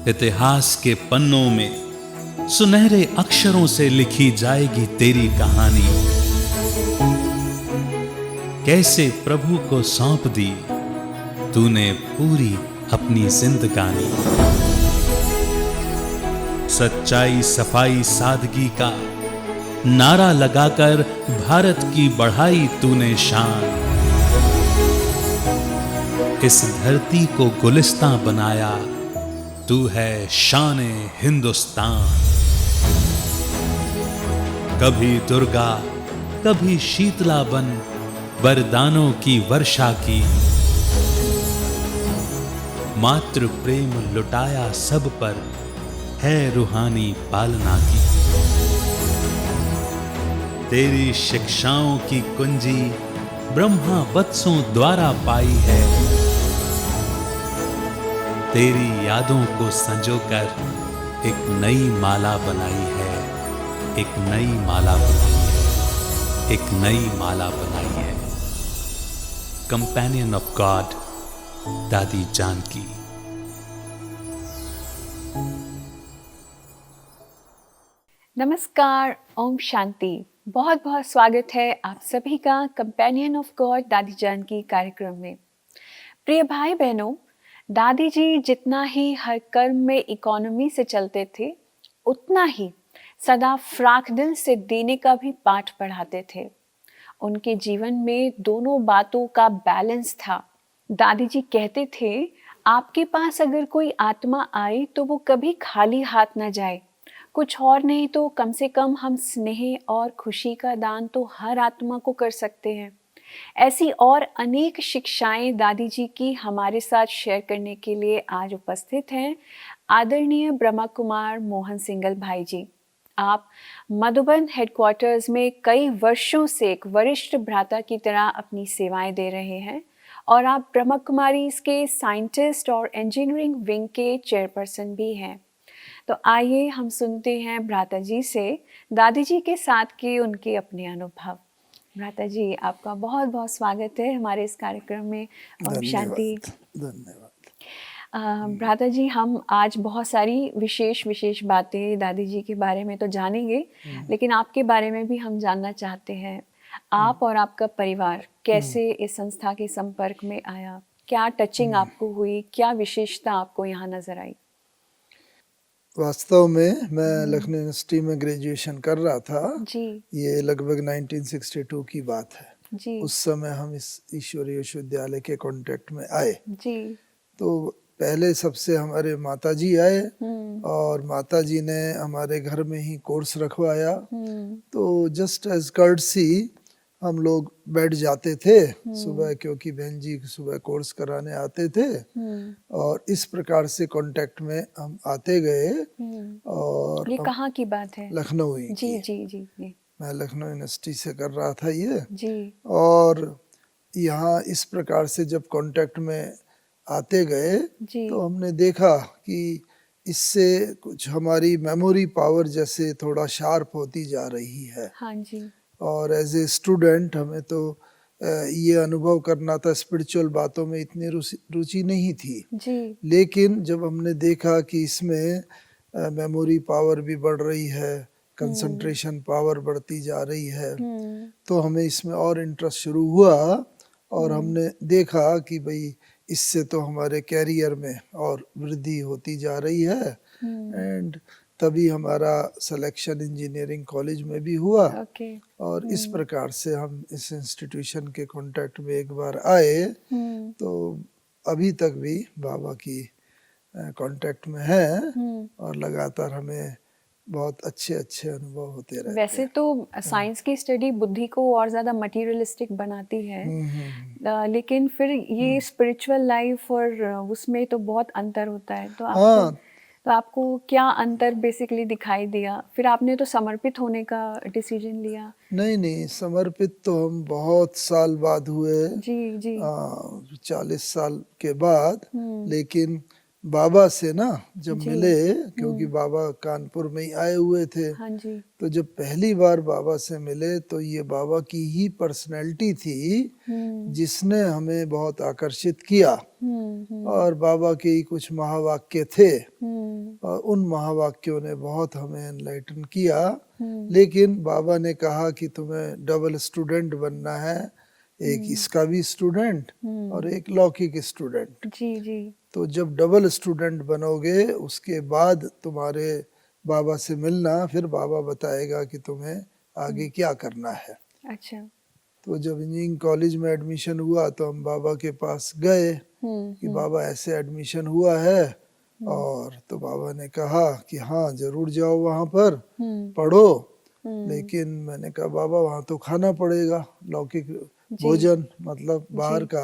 इतिहास के पन्नों में सुनहरे अक्षरों से लिखी जाएगी तेरी कहानी। कैसे प्रभु को सौंप दी तूने पूरी अपनी जिंदगानी। सच्चाई, सफाई, सादगी का नारा लगाकर भारत की बढ़ाई तूने शान। इस धरती को गुलिस्तां बनाया तू है शान-ए हिंदुस्तान। कभी दुर्गा, कभी शीतला बन वरदानों की वर्षा की। मातृ प्रेम लुटाया सब पर है रूहानी पालना की। तेरी शिक्षाओं की कुंजी ब्रह्मा वत्सों द्वारा पाई है। तेरी यादों को संजोकर एक नई माला बनाई है, एक नई माला बनाई है, एक नई माला बनाई है। कंपेनियन ऑफ गॉड, दादी जानकी। नमस्कार, ओम शांति। बहुत बहुत स्वागत है आप सभी का कंपेनियन ऑफ गॉड दादी जानकी कार्यक्रम में। प्रिय भाई बहनों, दादी जी जितना ही हर कर्म में इकोनॉमी से चलते थे, उतना ही सदा फ्राक दिल से देने का भी पाठ पढ़ाते थे। उनके जीवन में दोनों बातों का बैलेंस था। दादी जी कहते थे, आपके पास अगर कोई आत्मा आए तो वो कभी खाली हाथ ना जाए। कुछ और नहीं तो कम से कम हम स्नेह और खुशी का दान तो हर आत्मा को कर सकते हैं। ऐसी और अनेक शिक्षाएं दादी जी की हमारे साथ शेयर करने के लिए आज उपस्थित हैं आदरणीय ब्रह्मा कुमार मोहन सिंगल भाई जी। आप मधुबन हेडक्वार्टर्स में कई वर्षों से एक वरिष्ठ भ्राता की तरह अपनी सेवाएं दे रहे हैं और आप ब्रह्मा कुमारी के साइंटिस्ट और इंजीनियरिंग विंग के चेयरपर्सन भी हैं। तो आइए हम सुनते हैं भ्राता जी से दादी जी के साथ के उनके अपने अनुभव। भ्राता जी, आपका बहुत बहुत स्वागत है हमारे इस कार्यक्रम में। ओम शांति। धन्यवाद। भ्राता जी, हम आज बहुत सारी विशेष बातें दादी जी के बारे में तो जानेंगे, लेकिन आपके बारे में भी हम जानना चाहते हैं। आप और आपका परिवार कैसे इस संस्था के संपर्क में आया? क्या टचिंग आपको हुई? क्या विशेषता आपको यहाँ नजर आई? वास्तव में मैं लखनऊ यूनिवर्सिटी में ग्रेजुएशन कर रहा था जी ये लगभग 1962 की बात है जी। उस समय हम इस ईश्वरीय विश्वविद्यालय के कांटेक्ट में आए। जी। तो पहले सबसे हमारे माताजी आए और माताजी ने हमारे घर में ही कोर्स रखवाया। तो जस्ट एज कर्टसी हम लोग बैठ जाते थे सुबह, क्योंकि बहन जी सुबह कोर्स कराने आते थे और इस प्रकार से कांटेक्ट में हम आते गए। और ये कहाँ की बात है? लखनऊ ही जी की। जी जी जी। मैं लखनऊ यूनिवर्सिटी से कर रहा था ये जी। और यहाँ इस प्रकार से जब कांटेक्ट में आते गए जी। तो हमने देखा कि इससे कुछ हमारी मेमोरी पावर जैसे थोड़ा शार्प होती जा रही है। हाँ जी। और एज ए स्टूडेंट हमें तो ये अनुभव करना था, स्पिरिचुअल बातों में इतनी रुचि नहीं थी जी। लेकिन जब हमने देखा कि इसमें मेमोरी पावर भी बढ़ रही है, कंसंट्रेशन पावर बढ़ती जा रही है, तो हमें इसमें और इंटरेस्ट शुरू हुआ और हमने देखा कि भाई इससे तो हमारे कैरियर में और वृद्धि होती जा रही है। एंड तभी हमारा सिलेक्शन इंजीनियरिंग कॉलेज में भी हुआ। और इस प्रकार से हम इस इंस्टीट्यूशन के कांटेक्ट में एक बार आए तो अभी तक भी बाबा की कांटेक्ट में है और लगातार हमें बहुत अच्छे अनुभव होते रहते हैं। वैसे तो साइंस की स्टडी बुद्धि को और ज़्यादा मटीरियलिस्टिक बनाती है, लेकिन फिर ये स्पिरिचुअल लाइफ और उसमें तो बहुत अंतर होता है। तो आपको क्या अंतर बेसिकली दिखाई दिया? फिर आपने तो समर्पित होने का डिसीजन लिया? नहीं, समर्पित तो हम बहुत साल बाद हुए। जी जी। 40 साल के बाद। लेकिन बाबा से ना जब मिले, क्योंकि बाबा कानपुर में ही आए हुए थे। हाँ जी। तो जब पहली बार बाबा से मिले तो ये बाबा की ही पर्सनैलिटी थी जिसने हमें बहुत आकर्षित किया। और बाबा के ही कुछ महावाक्य थे और उन महावाक्यों ने बहुत हमें एनलाइटन किया। लेकिन बाबा ने कहा कि तुम्हें डबल स्टूडेंट बनना है, एक इसका भी स्टूडेंट और एक लौकिक स्टूडेंट। जी जी। तो जब डबल स्टूडेंट बनोगे उसके बाद तुम्हारे बाबा से मिलना, फिर बाबा बताएगा कि तुम्हें आगे क्या करना है। अच्छा। तो जब इंजीनियरिंग कॉलेज में एडमिशन हुआ तो हम बाबा के पास गए कि बाबा ऐसे एडमिशन हुआ है, और तो बाबा ने कहा कि हाँ जरूर जाओ वहाँ पर पढ़ो। लेकिन मैंने कहा बाबा वहाँ तो खाना पड़ेगा लौकिक भोजन, मतलब बाहर का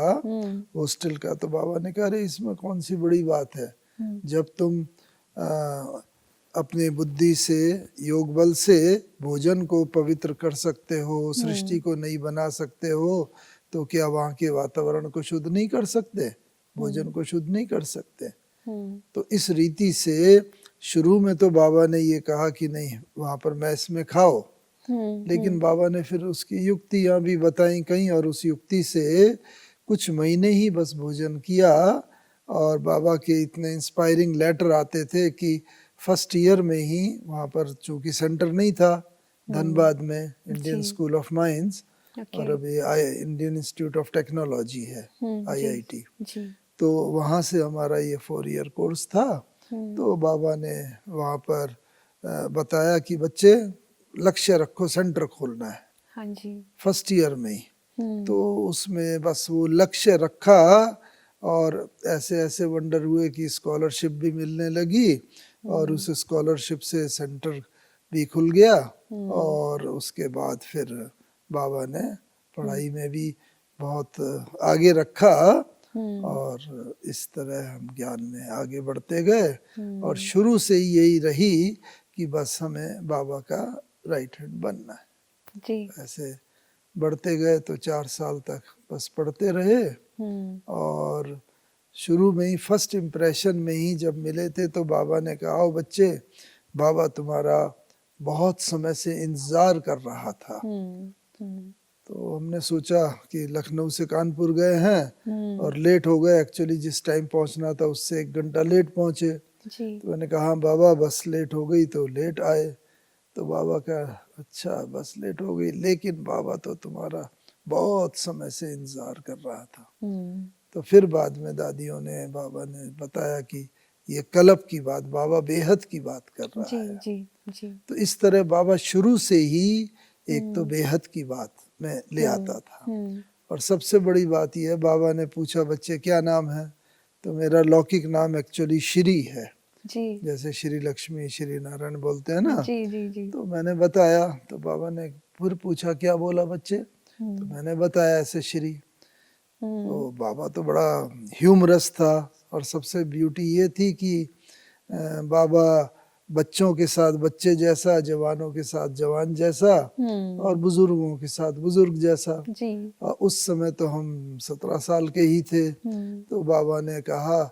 हॉस्टल का। तो बाबा ने कहा अरे इसमें कौन सी बड़ी बात है, जब तुम अपने बुद्धि से योग बल से भोजन को पवित्र कर सकते हो, सृष्टि को नई बना सकते हो, तो क्या वहाँ के वातावरण को शुद्ध नहीं कर सकते, भोजन को शुद्ध नहीं कर सकते। तो इस रीति से शुरू में तो बाबा ने ये कहा कि नहीं वहाँ पर मैस में खाओ, लेकिन बाबा ने फिर उसकी युक्तियाँ भी बताई कहीं, और उस युक्ति से कुछ महीने ही बस भोजन किया। और बाबा के इतने इंस्पायरिंग लेटर आते थे कि फर्स्ट ईयर में ही वहाँ पर चूंकि सेंटर नहीं था धनबाद में, इंडियन स्कूल ऑफ माइंस, और अभी इंडियन इंस्टीट्यूट ऑफ टेक्नोलॉजी है IIT, तो वहाँ से हमारा ये 4 ईयर कोर्स था। तो बाबा ने वहाँ पर बताया कि बच्चे लक्ष्य रखो, सेंटर खोलना है। हाँ जी। फर्स्ट ईयर में ही तो उसमें बस वो लक्ष्य रखा, और ऐसे ऐसे वंडर हुए कि स्कॉलरशिप भी मिलने लगी, और उस स्कॉलरशिप से सेंटर भी खुल गया। और उसके बाद फिर बाबा ने पढ़ाई में भी बहुत आगे रखा, और इस तरह हम ज्ञान में आगे बढ़ते गए। और शुरू से ही यही रही कि बस हमें बाबा का राइट हैंड बनना है जी। ऐसे बढ़ते गए। तो 4 साल तक बस पढ़ते रहे, और शुरू में ही फर्स्ट इम्प्रेशन में ही जब मिले थे तो बाबा ने कहा आओ बच्चे, बाबा तुम्हारा बहुत समय से इंतजार कर रहा था। तो हमने सोचा कि लखनऊ से कानपुर गए हैं और लेट हो गए, एक्चुअली जिस टाइम पहुंचना था उससे 1 घंटा लेट पहुंचे। तो मैंने कहा हाँ बाबा बस लेट हो गई तो लेट आए। तो बाबा का अच्छा बस लेट हो गई, लेकिन बाबा तो तुम्हारा बहुत समय से इंतजार कर रहा था। तो फिर बाद में दादियों ने बाबा ने बताया कि ये कल्प की बात, बाबा बेहद की बात कर रहा जी, है। जी, जी। तो इस तरह बाबा शुरू से ही एक तो बेहद की बात में ले आता था। और सबसे बड़ी बात यह है, बाबा ने पूछा बच्चे क्या नाम है, तो मेरा लौकिक नाम एक्चुअली श्री है जी। जैसे श्री लक्ष्मी श्री नारायण बोलते हैं ना। जी जी जी। तो मैंने बताया, तो बाबा ने फिर पूछा क्या बोला बच्चे, तो मैंने बताया ऐसे श्री। तो बाबा तो बड़ा ह्यूमरस था, और सबसे ब्यूटी ये थी कि बाबा बच्चों के साथ बच्चे जैसा, जवानों के साथ जवान जैसा, और बुजुर्गों के साथ बुजुर्ग जैसा। जी। और उस समय तो हम 17 साल के ही थे। तो बाबा ने कहा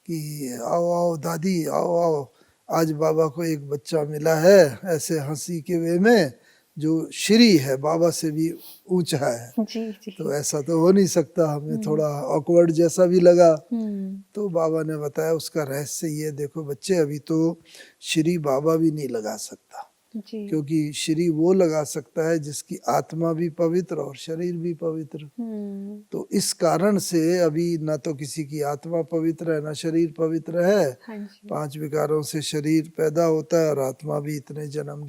कि आओ आओ दादी आओ आओ, आज बाबा को एक बच्चा मिला है ऐसे हंसी के वे में जो श्री है, बाबा से भी ऊंचा है। जी जी। तो ऐसा तो हो नहीं सकता, हमें थोड़ा ऑकवर्ड जैसा भी लगा। तो बाबा ने बताया उसका रहस्य ये देखो बच्चे, अभी तो श्री बाबा भी नहीं लगा सकता, जी। क्योंकि श्री वो लगा सकता है जिसकी आत्मा भी पवित्र और शरीर भी पवित्र। तो इस कारण से अभी ना तो किसी की आत्मा पवित्र है ना शरीर पवित्र है। हाँ जी। 5 विकारों से शरीर पैदा होता है और आत्मा भी इतने जन्म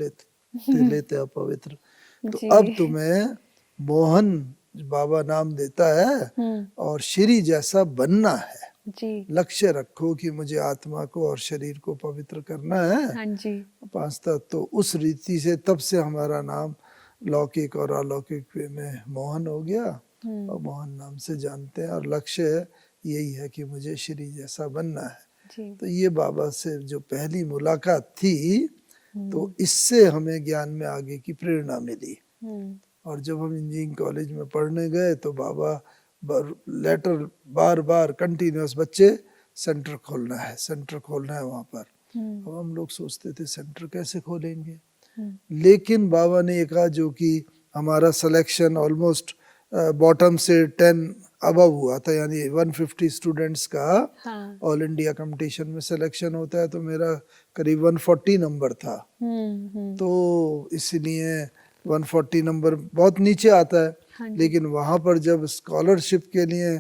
लेते हैं पवित्र। तो जी। अब तुम्हें मोहन बाबा नाम देता है और श्री जैसा बनना है। जी। लक्ष्य रखो कि मुझे आत्मा को और शरीर को पवित्र करना है। हाँ जी। 5 तत्व। तो उस रीति से तब से हमारा नाम लौकिक और अलौकिक में मोहन हो गया, और मोहन नाम से जानते हैं। और लक्ष्य यही है कि मुझे श्री जैसा बनना है। जी। तो ये बाबा से जो पहली मुलाकात थी, तो इससे हमें ज्ञान में आगे की प्रेरणा मिली। और जब हम इंजीनियरिंग कॉलेज में पढ़ने गए तो बाबा लेटर बार बार कंटिन्यूस, बच्चे सेंटर खोलना है, सेंटर खोलना है वहाँ पर। अब हम लोग सोचते थे सेंटर कैसे खोलेंगे, लेकिन बाबा ने ये कहा जो कि हमारा सिलेक्शन ऑलमोस्ट बॉटम से 10 अबव हुआ था, यानी 150 स्टूडेंट्स का हाँ। ऑल इंडिया कंपटीशन में सिलेक्शन होता है, तो मेरा करीब 140 नंबर था। तो इसलिए 140 नंबर बहुत नीचे आता है, हाँ जी। लेकिन वहाँ पर जब स्कॉलरशिप के लिए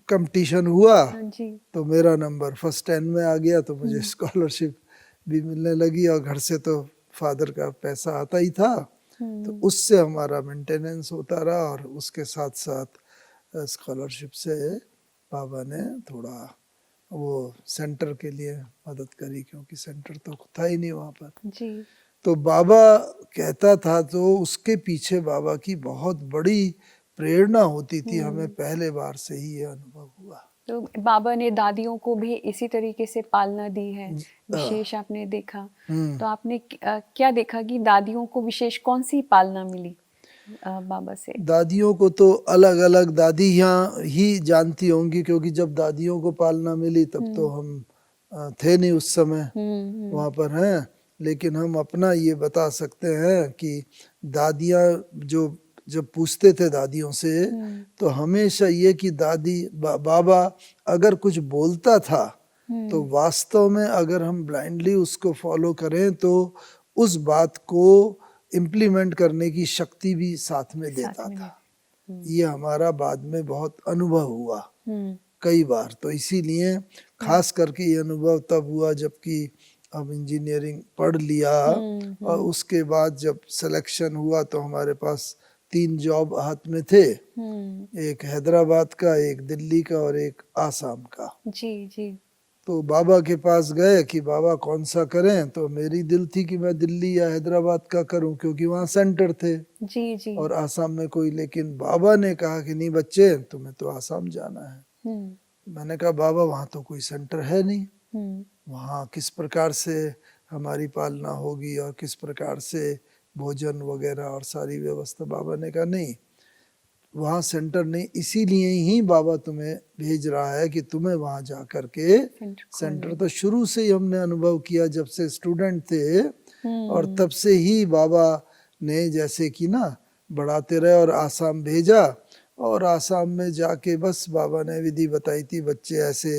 कंपटीशन हुआ हाँ जी। तो मेरा नंबर फर्स्ट 10 में आ गया, तो मुझे स्कॉलरशिप भी मिलने लगी, और घर से तो फादर का पैसा आता ही था, तो उससे हमारा मेंटेनेंस होता रहा, और उसके साथ साथ स्कॉलरशिप से पापा ने थोड़ा वो सेंटर के लिए मदद करी, क्योंकि सेंटर तो था ही नहीं वहाँ पर। जी। तो बाबा कहता था, तो उसके पीछे बाबा की बहुत बड़ी प्रेरणा होती थी, हमें पहले बार से ही ये अनुभव हुआ। तो बाबा ने दादियों को भी इसी तरीके से पालना दी है, विशेष आपने देखा। तो आपने क्या देखा कि दादियों को विशेष कौन सी पालना मिली बाबा से? दादियों को तो अलग अलग दादियाँ ही जानती होंगी, क्योंकि जब दादियों को पालना मिली तब तो हम थे नहीं उस समय वहाँ पर हैं, लेकिन हम अपना ये बता सकते हैं कि दादियाँ जो जब पूछते थे दादियों से, तो हमेशा ये कि बाबा अगर कुछ बोलता था तो वास्तव में अगर हम ब्लाइंडली उसको फॉलो करें तो उस बात को इम्प्लीमेंट करने की शक्ति भी साथ में देता था। ये हमारा बाद में बहुत अनुभव हुआ कई बार। तो इसीलिए खास करके ये अनुभव तब हुआ जबकि अब इंजीनियरिंग पढ़ लिया, और उसके बाद जब सिलेक्शन हुआ तो हमारे पास 3 जॉब हाथ में थे, एक हैदराबाद का, एक दिल्ली का और एक आसाम का। जी जी। तो बाबा के पास गए कि बाबा कौन सा करें, तो मेरी दिल थी कि मैं दिल्ली या हैदराबाद का करूं, क्योंकि वहाँ सेंटर थे। जी जी। और आसाम में कोई, लेकिन बाबा ने कहा कि नहीं बच्चे, तुम्हें तो आसाम जाना है। मैंने कहा बाबा वहाँ तो कोई सेंटर है नहीं, वहाँ किस प्रकार से हमारी पालना होगी और किस प्रकार से भोजन वगैरह और सारी व्यवस्था। बाबा ने कहा नहीं, वहाँ सेंटर नहीं, इसीलिए ही बाबा तुम्हें भेज रहा है कि तुम्हें वहाँ जा कर के सेंटर। तो शुरू से ही हमने अनुभव किया जब से स्टूडेंट थे, और तब से ही बाबा ने जैसे कि ना बढ़ाते रहे, और आसाम भेजा, और आसाम में जाके बस बाबा ने विधि बताई थी, बच्चे ऐसे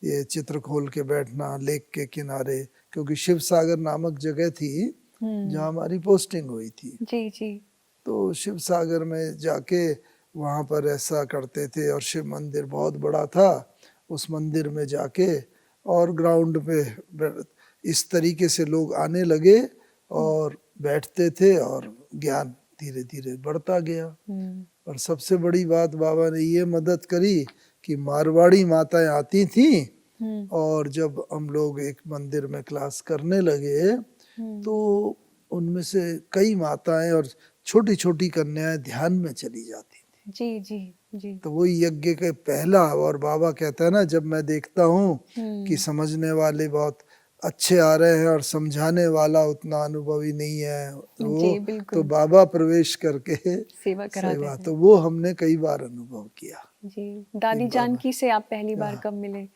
ये चित्र खोल के बैठना लेक के किनारे, क्योंकि शिव सागर नामक जगह थी जहाँ हमारी पोस्टिंग हुई थी। जी जी। तो शिव सागर में जाके वहाँ पर ऐसा करते थे, और शिव मंदिर बहुत बड़ा था, उस मंदिर में जाके और ग्राउंड पे इस तरीके से लोग आने लगे और बैठते थे, और ज्ञान धीरे धीरे बढ़ता गया। और सबसे बड़ी बात बाबा ने ये मदद करी कि मारवाड़ी माताएं आती थी, और जब हम लोग एक मंदिर में क्लास करने लगे तो उनमें से कई माताएं और छोटी छोटी कन्याएं ध्यान में चली जाती थी। जी जी जी। तो वो यज्ञ के पहला, और बाबा कहता है ना, जब मैं देखता हूँ कि समझने वाले बहुत अच्छे आ रहे हैं और समझाने वाला उतना अनुभवी नहीं है, तो बाबा प्रवेश करके सेवा, तो वो हमने कई बार अनुभव किया। जी। दादी जानकी से आप पहली बार कब मिले?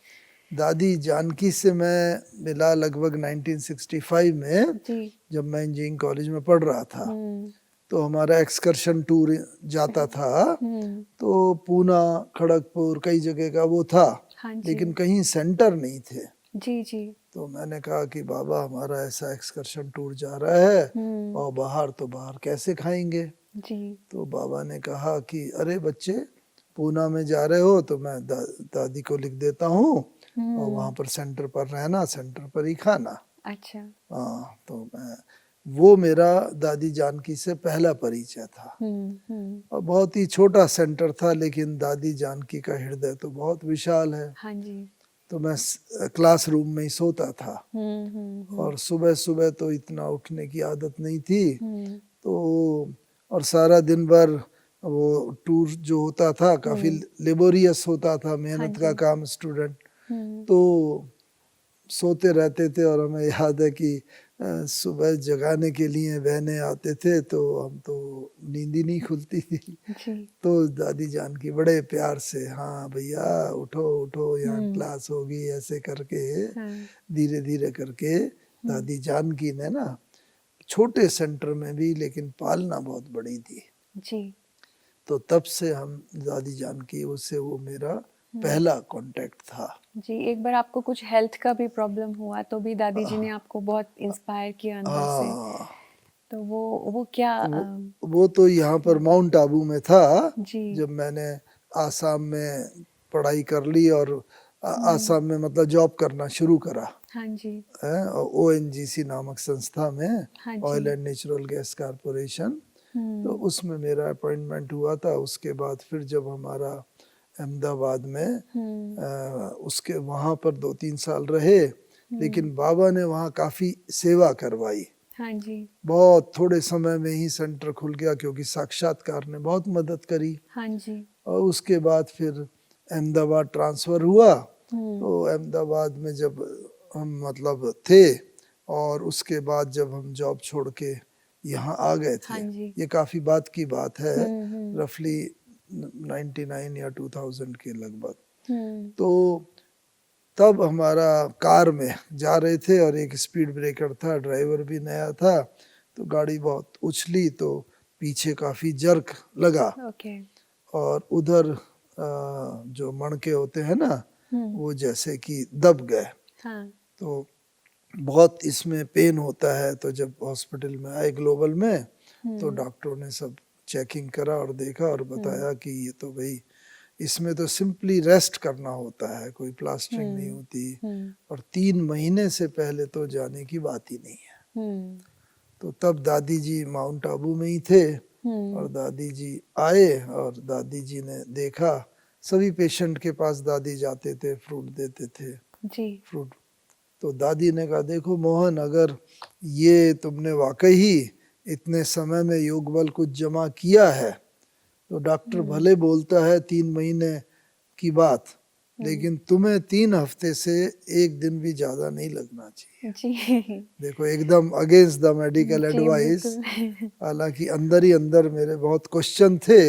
दादी जानकी से मैं मिला लगभग 1965 में, जब मैं इंजीनियरिंग कॉलेज में पढ़ रहा था। तो हमारा एक्सकर्शन टूर जाता था, तो पूना, खड़गपुर, कई जगह का वो था, लेकिन कहीं सेंटर नहीं थे। जी जी। तो मैंने कहा कि बाबा हमारा ऐसा एक्सकर्शन टूर जा रहा है, और बाहर कैसे खाएंगे। जी। तो बाबा ने कहा कि अरे बच्चे, पूना में जा रहे हो तो मैं दादी को लिख देता हूँ, और वहाँ पर सेंटर पर रहना, सेंटर पर ही खाना। अच्छा। हाँ, तो वो मेरा दादी जानकी से पहला परिचय था। और बहुत ही छोटा सेंटर था, लेकिन दादी जानकी का हृदय तो बहुत विशाल है। हाँ जी। तो मैं क्लासरूम में ही सोता था, और सुबह सुबह तो इतना उठने की आदत नहीं थी। तो और सारा दिन भर वो टूर जो होता था काफी लेबोरियस होता था, मेहनत का काम, स्टूडेंट तो सोते रहते थे। और हमें याद है कि सुबह जगाने के लिए बहने आते थे, तो हम तो नींद ही नहीं खुलती थी। तो दादी जानकी बड़े प्यार से, हाँ भैया उठो उठो, यहाँ क्लास होगी, ऐसे करके धीरे धीरे करके दादी जानकी ने ना छोटे सेंटर में भी, लेकिन पालना बहुत बड़ी थी। जी। तो तब से हम दादी जान की उससे वो मेरा पहला कांटेक्ट था। जी, एक बार आपको कुछ हेल्थ का भी प्रॉब्लम हुआ तो भी दादी जी ने आपको बहुत इंस्पायर किया अंदर से। हाँ, तो वो क्या वो तो यहाँ पर माउंट आबू में था जी जब मैंने आसाम में पढ़ाई कर ली और आसाम में मतलब जॉब करना शुरू करा हाँ जी है, ONGC नामक संस्था में, हाँ ऑयल जी एंड नेचुरल गैस कारपोरेशन। तो हम्म उसमें मेरा अपॉइंटमेंट हुआ था। उसके बाद फिर जब हमारा अहमदाबाद में उसके वहाँ पर 2-3 साल रहे, लेकिन बाबा ने वहाँ काफ़ी सेवा करवाई। हाँ जी बहुत थोड़े समय में ही सेंटर खुल गया क्योंकि साक्षात्कार ने बहुत मदद करी। हाँ जी और उसके बाद फिर अहमदाबाद ट्रांसफ़र हुआ। हम्म तो अहमदाबाद में जब हम मतलब थे और उसके बाद जब हम जॉब छोड़ के यहाँ आ गए थे, हाँ जी ये काफ़ी बात की बात है, हम्म रफली 99 या 2000 के लगभग। हम्म तो तब हमारा कार में जा रहे थे और एक स्पीड ब्रेकर था, ड्राइवर भी नया था, तो गाड़ी बहुत उछली तो पीछे काफ़ी जर्क लगा ओके और उधर जो मणके होते हैं ना, वो जैसे कि दब गए। हाँ तो बहुत इसमें पेन होता है। तो जब हॉस्पिटल में आए ग्लोबल में, तो डॉक्टरों ने सब चेकिंग करा और देखा और बताया कि ये तो भाई इसमें तो सिंपली रेस्ट करना होता है, कोई प्लास्टरिंग नहीं होती और 3 महीने से पहले तो जाने की बात ही नहीं है। तो तब दादी जी माउंट आबू में ही थे और दादी जी आए और दादी जी ने देखा, सभी पेशेंट के पास दादी जाते थे, फ्रूट देते थे, जी फ्रूट। तो दादी ने कहा, देखो मोहन, अगर ये तुमने वाकई ही इतने समय में योग बल कुछ जमा किया है तो डॉक्टर भले बोलता है 3 महीने की बात, लेकिन तुम्हें 3 हफ्ते से 1 दिन भी ज्यादा नहीं लगना चाहिए। जी देखो, एकदम अगेंस्ट द मेडिकल जी एडवाइस। बिल्कुल हालांकि अंदर ही अंदर मेरे बहुत क्वेश्चन थे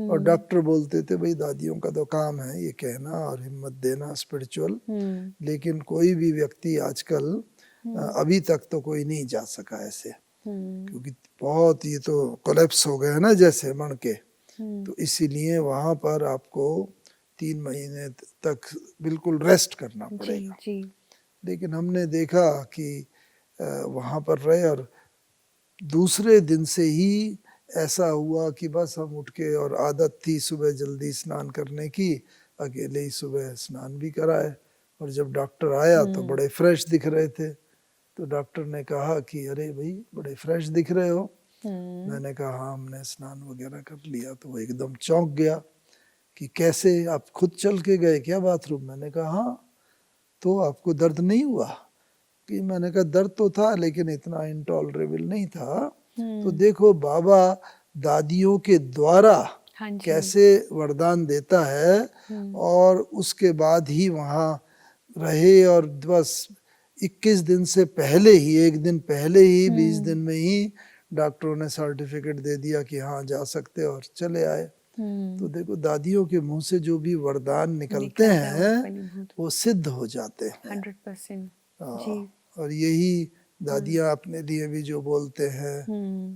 और डॉक्टर बोलते थे भाई दादियों का तो काम है ये कहना और हिम्मत देना स्पिरिचुअल, लेकिन कोई भी व्यक्ति आजकल अभी तक तो कोई नहीं जा सका ऐसे, क्योंकि बहुत ये तो कोलैप्स हो गया है ना जैसे मण के। तो इसीलिए वहां पर आपको 3 महीने तक बिल्कुल रेस्ट करना जी पड़ेगा। जी लेकिन हमने देखा कि वहां पर रहे और दूसरे दिन से ही ऐसा हुआ कि बस हम उठ के, और आदत थी सुबह जल्दी स्नान करने की, अकेले ही सुबह स्नान भी कराए और जब डॉक्टर आया तो बड़े फ्रेश दिख रहे थे। तो डॉक्टर ने कहा कि अरे भाई बड़े फ्रेश दिख रहे हो। मैंने कहा हाँ, हमने स्नान वगैरह कर लिया। तो वो एकदम चौंक गया कि कैसे, आप खुद चल के गए क्या बाथरूम? मैंने कहा हाँ। तो आपको दर्द नहीं हुआ? कि मैंने कहा दर्द तो था लेकिन इतना इंटॉलरेबल नहीं था। तो देखो बाबा दादियों के द्वारा हाँ जी कैसे वरदान देता है और उसके बाद ही वहाँ रहे और बस 21 दिन से पहले ही, 1 दिन पहले ही, 20 दिन में ही डॉक्टरों ने सर्टिफिकेट दे दिया कि हाँ जा सकते, और चले आए। तो देखो दादियों के मुंह से जो भी वरदान निकलते हैं वो सिद्ध हो जाते हैं। 100% जी और यही दादियाँ अपने लिए भी जो बोलते हैं,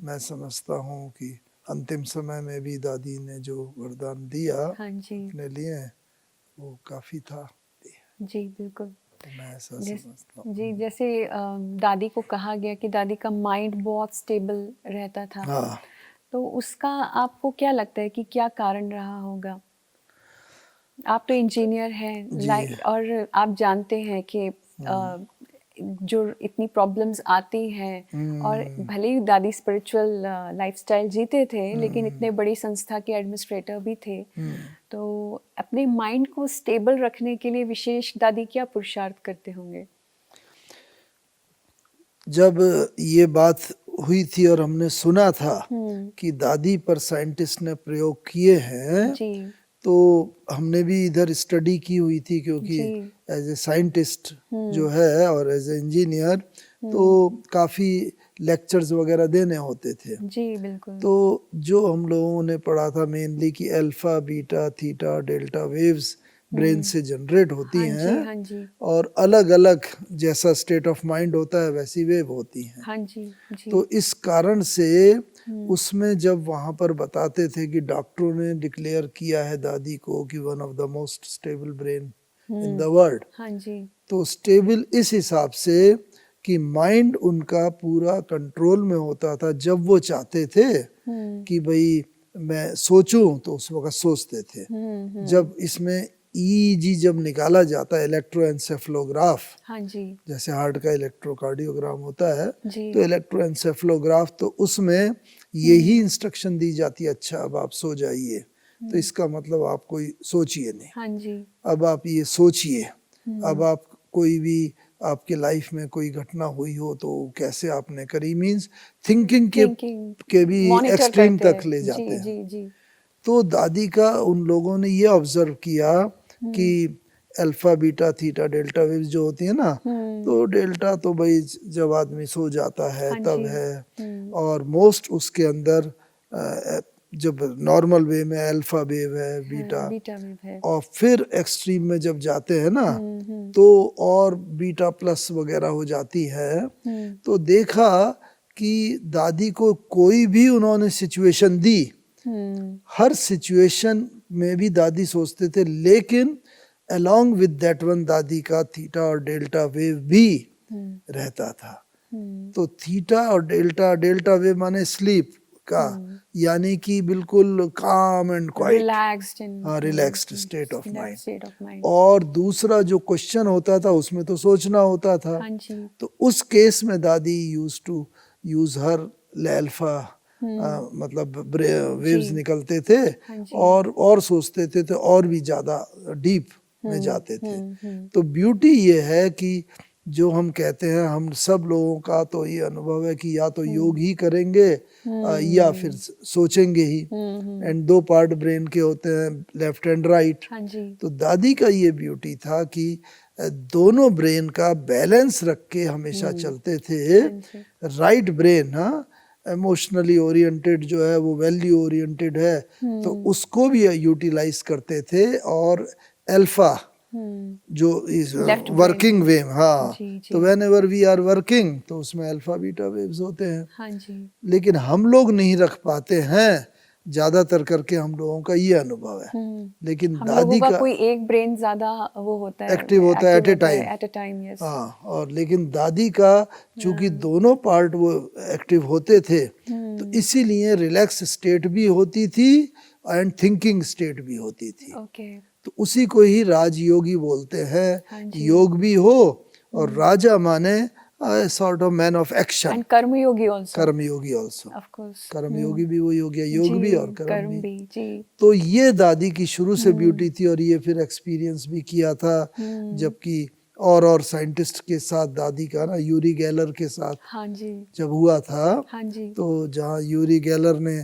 मैं समझता हूँ कि अंतिम समय में भी दादी ने जो वरदान दिया हाँ जी अपने लिए वो काफी था। जी बिल्कुल तो मैं ऐसा समझता हूँ। जी जैसे दादी को कहा गया कि दादी का माइंड बहुत स्टेबल रहता था, हाँ, तो उसका आपको क्या लगता है कि क्या कारण रहा होगा? आप तो इंजीनियर हैं लाइक, और आप जानते हैं कि जो इतनी प्रॉब्लम्स आती हैं, और भले ही दादी स्पिरिचुअल लाइफस्टाइल जीते थे लेकिन इतने बड़ी संस्था के एडमिनिस्ट्रेटर भी थे, तो अपने माइंड को स्टेबल रखने के लिए विशेष दादी क्या पुरुषार्थ करते होंगे? जब ये बात हुई थी और हमने सुना था कि दादी पर साइंटिस्ट ने प्रयोग किए हैं, जी तो हमने भी इधर स्टडी की हुई थी, क्योंकि एज ए साइंटिस्ट जो है और एज ए इंजीनियर तो काफ़ी लेक्चर्स वगैरह देने होते थे। जी बिल्कुल। तो जो हम लोगों ने पढ़ा था मेनली कि alpha beta theta delta waves brain से जनरेट होती हैं, हाँ जी और अलग अलग जैसा स्टेट ऑफ माइंड होता है वैसी वेव होती हैं। हाँ जी जी तो इस कारण से उसमें जब वहां पर बताते थे कि डॉक्टरों ने डिक्लेयर किया है दादी को कि one of the most stable brain in the world, हाँ जी, तो स्टेबल इस हिसाब से कि माइंड उनका पूरा कंट्रोल में होता था। जब वो चाहते थे कि भाई मैं सोचूं तो उस वक्त सोचते थे। जब इसमें ईईजी जब निकाला जाता है, इलेक्ट्रोएन्सेफलोग्राफ, हाँ जी, जैसे हार्ट का इलेक्ट्रोकार्डियोग्राम होता है, जी, तो इलेक्ट्रोएन्सेफलोग्राफ, तो उसमें यही इंस्ट्रक्शन दी जाती है, अच्छा अब आप सो जाइए, तो इसका मतलब आप कोई सोचिए नहीं, हाँ जी, अब आप ये सोचिए, अब आप कोई भी आपके लाइफ में कोई घटना हुई हो तो कैसे आपने करी, मीन्स थिंकिंग के भी मॉनिटर एक्सट्रीम करते तक हैं। ले जी जाते हैं। जी जी, तो दादी का उन लोगों ने ये ऑब्जर्व किया कि alpha beta theta delta waves जो होती है ना, तो डेल्टा तो भाई जब आदमी सो जाता है हाँ तब जी, है, और मोस्ट उसके अंदर जब नॉर्मल वे में अल्फा वेव है, बीटा, बीटा वेव है, और फिर एक्सट्रीम में जब जाते हैं ना तो और बीटा प्लस वगैरह हो जाती है। तो देखा कि दादी को कोई भी उन्होंने सिचुएशन दी, हर सिचुएशन में भी दादी सोचते थे, लेकिन अलोंग विद दैट वन दादी का थीटा और डेल्टा वेव भी रहता था। तो थीटा और डेल्टा, डेल्टा वेव माने स्लीप का, यानी कि बिल्कुल काम and quite, relaxed state of mind. और दूसरा जो क्वेश्चन होता था उसमें तो सोचना होता था, हाँ जी, तो उस केस में दादी use to use her alpha, मतलब वेव्स निकलते थे, हाँ जी, और सोचते थे तो और भी ज्यादा डीप में जाते थे। तो ब्यूटी ये है कि जो हम कहते हैं, हम सब लोगों का तो ये अनुभव है कि या तो योग ही करेंगे या फिर सोचेंगे ही, एंड दो पार्ट ब्रेन के होते हैं, लेफ्ट एंड राइट। हाँ जी, तो दादी का ये ब्यूटी था कि दोनों ब्रेन का बैलेंस रख के हमेशा चलते थे। राइट ब्रेन, हाँ, इमोशनली ओरिएंटेड जो है वो वैल्यू ओरिएंटेड है, तो उसको भी यूटिलाइज करते थे, और अल्फा जो इज वर्किंग वेव, हाँ, तो whenever we are working तो उसमें अल्फा बीटा वेव्स होते हैं। हाँ जी, लेकिन हम लोग नहीं रख पाते हैं, ज्यादातर करके हम लोगों का ये अनुभव है। लेकिन हम दादी लोगों का का कोई एक ब्रेन ज्यादा वो होता है, एक्टिव होता है एट ए टाइम, यस। हाँ, और लेकिन दादी का चूंकि दोनों पार्ट वो एक्टिव होते थे, तो इसीलिए रिलैक्स स्टेट भी होती थी एंड थिंकिंग स्टेट भी होती थी। ओके, तो उसी को ही राजयोगी बोलते हैं। हाँ जी, योग भी हो, और राजा माने sort of man of action, and कर्मयोगी आल्सो, कर्मयोगी आल्सो, ऑफ कोर्स, कर्मयोगी भी वही हो गया, योग भी और कर्म भी। जी, तो ये दादी की शुरू से ब्यूटी थी, और ये फिर एक्सपीरियंस भी किया था, जबकि और साइंटिस्ट के साथ दादी का ना, यूरी गेलर के साथ हाँ जी, जब हुआ था, हाँ जी, तो जहाँ यूरी गेलर ने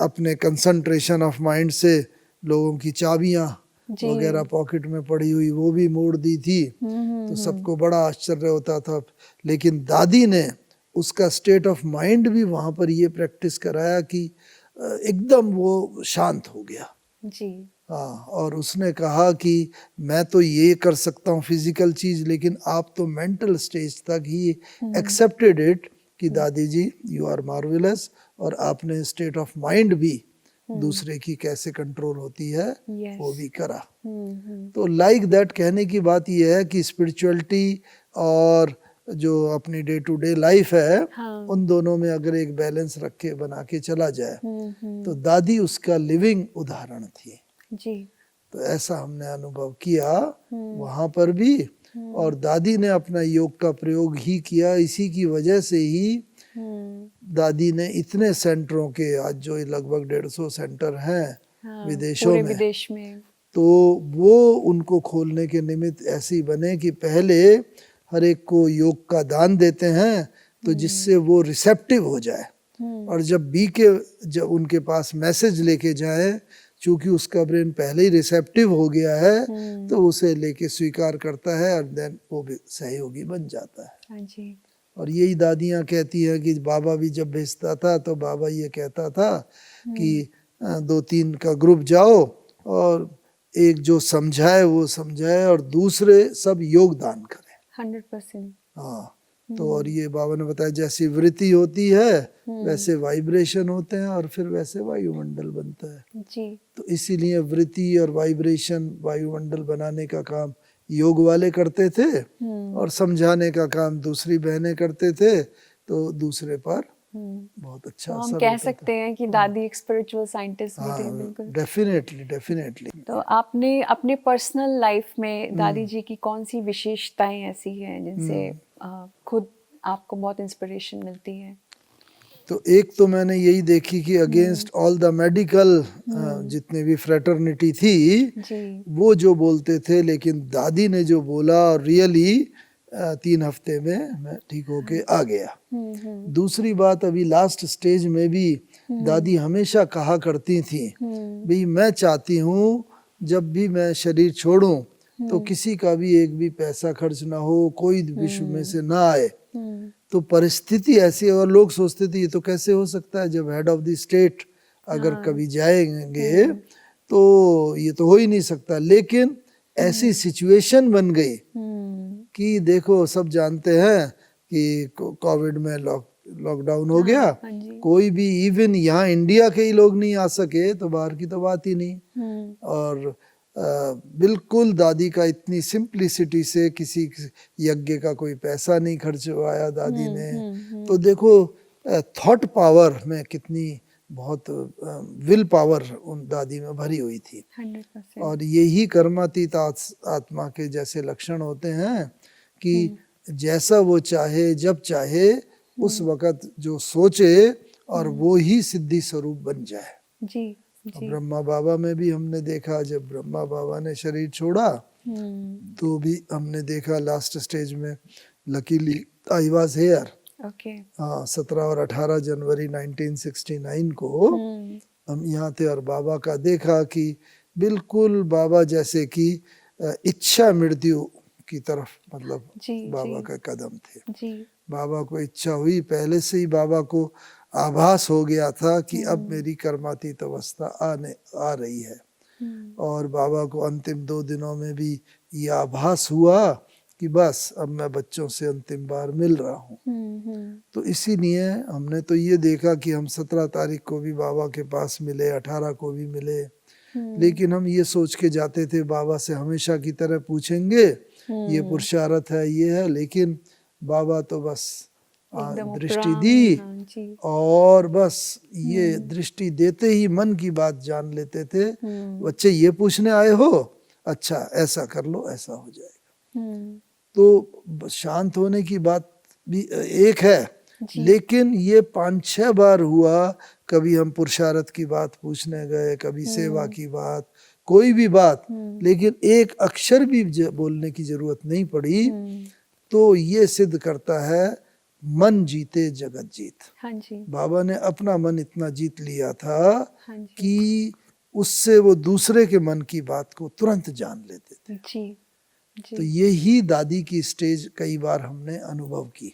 अपने कंसंट्रेशन ऑफ माइंड से लोगों की चाबियां वगैरह पॉकेट में पड़ी हुई वो भी मोड़ दी थी, तो सबको बड़ा आश्चर्य होता था। लेकिन दादी ने उसका स्टेट ऑफ माइंड भी वहां पर ये प्रैक्टिस कराया कि एकदम वो शांत हो गया जी, हाँ, और उसने कहा कि मैं तो ये कर सकता हूँ फिजिकल चीज, लेकिन आप तो मेंटल स्टेज तक ही एक्सेप्टेड इट कि दादी जी यू आर मार्वेलस, और आपने स्टेट ऑफ माइंड भी दूसरे की कैसे कंट्रोल होती है वो भी करा। तो लाइक दैट कहने की बात यह है कि स्पिरिचुअलिटी और जो अपनी डे टू डे लाइफ है, उन दोनों में अगर एक बैलेंस रख के बना के चला जाए, तो दादी उसका लिविंग उदाहरण थी जी। तो ऐसा हमने अनुभव किया वहां पर भी, और दादी ने अपना योग का प्रयोग ही किया। इसी की वजह से ही दादी ने इतने सेंटरों के, आज जो लगभग 150 सेंटर हैं विदेशों में, विदेश में, तो वो उनको खोलने के निमित्त ऐसे ही बने कि पहले हर एक को योग का दान देते हैं, तो जिससे वो रिसेप्टिव हो जाए, और जब जब उनके पास मैसेज लेके जाए, चूंकि उसका ब्रेन पहले ही रिसेप्टिव हो गया है, तो उसे लेके स्वीकार करता है, और देन वो भी सहयोगी बन जाता है। हाँ जी। और यही दादियाँ कहती हैं कि बाबा भी जब भेजता था तो बाबा ये कहता था कि 2-3 का ग्रुप जाओ, और एक जो समझाए वो समझाए, और दूसरे सब योगदान करें। 100%। हाँ, तो और ये बाबा ने बताया जैसी वृत्ति होती है वैसे वाइब्रेशन होते हैं और फिर वैसे वायुमंडल बनता है। जी। तो इसीलिए वृत्ति और वाइब्रेशन वायुमंडल बनाने का काम योग वाले करते थे और समझाने का काम दूसरी बहनें करते थे, तो दूसरे पर बहुत अच्छा तो हम असर कह होता सकते हैं कि दादी एक स्पिरिचुअल साइंटिस्ट भी थे। हाँ, बिल्कुल। Definitely definitely. तो आपने अपने पर्सनल लाइफ में दादी जी की कौन सी विशेषताएं ऐसी हैं जिनसे खुद आपको बहुत इंस्पिरेशन मिलती है? तो एक तो मैंने यही देखी कि अगेंस्ट ऑल द मेडिकल जितने भी फ्रेटर्निटी थी जी। वो जो बोलते थे, लेकिन दादी ने जो बोला रियली 3 हफ्ते में मैं ठीक होके आ गया। दूसरी बात, अभी लास्ट स्टेज में भी दादी हमेशा कहा करती थी भाई मैं चाहती हूँ जब भी मैं शरीर छोड़ूं तो किसी का भी एक भी पैसा खर्च ना हो, कोई विश्व में से ना आए। तो परिस्थिति ऐसी है और लोग सोचते थे ये तो कैसे हो सकता है, जब हेड ऑफ द स्टेट अगर कभी जाएंगे तो ये तो हो ही नहीं सकता। लेकिन ऐसी सिचुएशन बन गई कि देखो सब जानते हैं कि कोविड में लॉकडाउन हो गया, कोई भी इवन यहाँ इंडिया के ही लोग नहीं आ सके तो बाहर की तो बात ही नहीं। और बिल्कुल दादी का इतनी सिंप्लिसिटी से किसी यज्ञ का कोई पैसा नहीं खर्चवाया दादी ने। तो देखो थॉट पावर में कितनी बहुत विल पावर उन दादी में भरी हुई थी। 100%। और यही कर्मातीत आत्मा के जैसे लक्षण होते हैं कि जैसा वो चाहे जब चाहे उस वक़्त जो सोचे और वो ही सिद्धि स्वरूप बन जाए। जी। ब्रह्मा बाबा में भी हमने देखा, जब ब्रह्मा बाबा ने शरीर छोड़ा तो भी हमने देखा लास्ट स्टेज में लकीली आई वाज हियर। हाँ, 17 और 18 जनवरी 1969 को हम यहाँ थे और बाबा का देखा कि बिल्कुल बाबा जैसे कि इच्छा मृत्यु की तरफ, मतलब बाबा का कदम थे। बाबा को इच्छा हुई, पहले से ही बाबा को आभास हो गया था कि अब मेरी कर्मातीत अवस्था आ रही है। और बाबा को अंतिम 2 दिनों में भी ये आभास हुआ कि बस अब मैं बच्चों से अंतिम बार मिल रहा हूँ। तो इसीलिए हमने तो ये देखा कि हम 17 तारीख को भी बाबा के पास मिले, 18 को भी मिले। लेकिन हम ये सोच के जाते थे बाबा से हमेशा की तरह पूछेंगे, ये पुरुषार्थ है, ये है। लेकिन बाबा तो बस दृष्टि दी और बस ये दृष्टि देते ही मन की बात जान लेते थे। बच्चे ये पूछने आए हो, अच्छा ऐसा कर लो, ऐसा हो जाएगा। तो शांत होने की बात भी एक है, लेकिन ये 5-6 बार हुआ। कभी हम पुरुषार्थ की बात पूछने गए, कभी सेवा की बात, कोई भी बात, लेकिन एक अक्षर भी बोलने की जरूरत नहीं पड़ी। तो ये सिद्ध करता है मन जीते जगत जीत। हाँ जी। बाबा ने अपना मन इतना जीत लिया था कि उससे वो दूसरे के मन की बात को तुरंत जान लेते थे। जी। तो यही दादी की स्टेज कई बार हमने अनुभव की।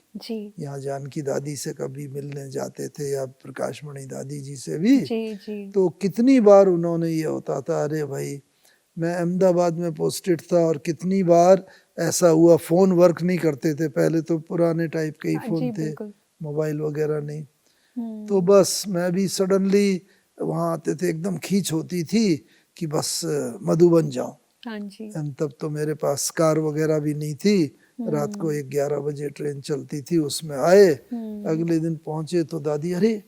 यहाँ जानकी दादी से कभी मिलने जाते थे या प्रकाशमणि दादी जी से भी। तो कितनी बार उन्होंने ये होता था, अरे भाई मैं अहमदाबाद में पोस्टेड था और कितनी बार ऐसा हुआ, फोन वर्क नहीं करते थे, पहले तो पुराने टाइप के ही फोन थे, मोबाइल वगैरह नहीं। तो बस मैं भी सडनली वहाँ आते थे, एकदम खींच होती थी कि बस मधुबन जाऊं। हाँ जी। तब तो मेरे पास कार वगैरह भी नहीं थी। रात को 11 बजे ट्रेन चलती थी, उसमें आए, अगले दिन पहुंचे तो दादी, अरे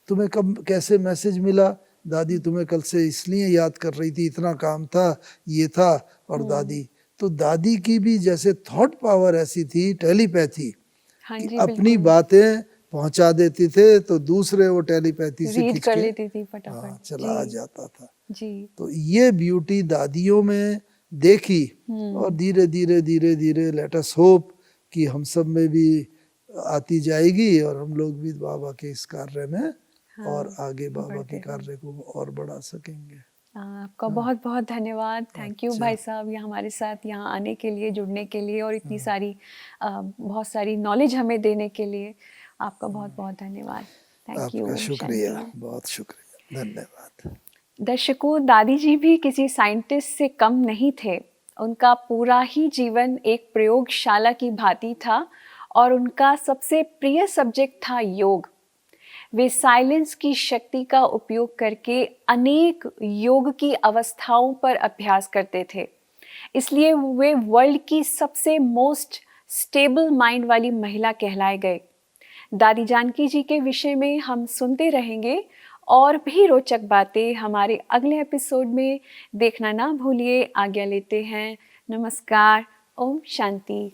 तुम्हें कब कैसे मैसेज मिला? दादी तुम्हें कल से इसलिए याद कर रही थी, इतना काम था, ये था। और दादी तो दादी की भी जैसे थॉट पावर ऐसी थी, टेलीपैथी, कि अपनी बातें पहुंचा देती थे तो दूसरे वो टेलीपैथी से खींच कर लेती थी फटाफट, चला आ जाता था। जी। तो ये ब्यूटी दादियों में देखी और धीरे धीरे धीरे धीरे लेट अस होप कि हम सब में भी आती जाएगी और हम लोग भी बाबा के इस कार्य में और आगे बाबा के कार्य को और बढ़ा सकेंगे। आपका बहुत बहुत धन्यवाद। थैंक यू भाई साहब, ये हमारे साथ यहाँ आने के लिए, जुड़ने के लिए और इतनी सारी बहुत सारी नॉलेज हमें देने के लिए आपका बहुत बहुत धन्यवाद। Thank you. शुक्रिया, बहुत शुक्रिया, धन्यवाद। दर्शकों, दादी जी भी किसी साइंटिस्ट से कम नहीं थे। उनका पूरा ही जीवन एक प्रयोगशाला की भांति था और उनका सबसे प्रिय सब्जेक्ट था योग। वे साइलेंस की शक्ति का उपयोग करके अनेक योग की अवस्थाओं पर अभ्यास करते थे, इसलिए वे वर्ल्ड की सबसे मोस्ट स्टेबल माइंड वाली महिला कहलाए गए। दादी जानकी जी के विषय में हम सुनते रहेंगे और भी रोचक बातें हमारे अगले एपिसोड में देखना ना भूलिए। आज्ञा लेते हैं। नमस्कार। ओम शांति।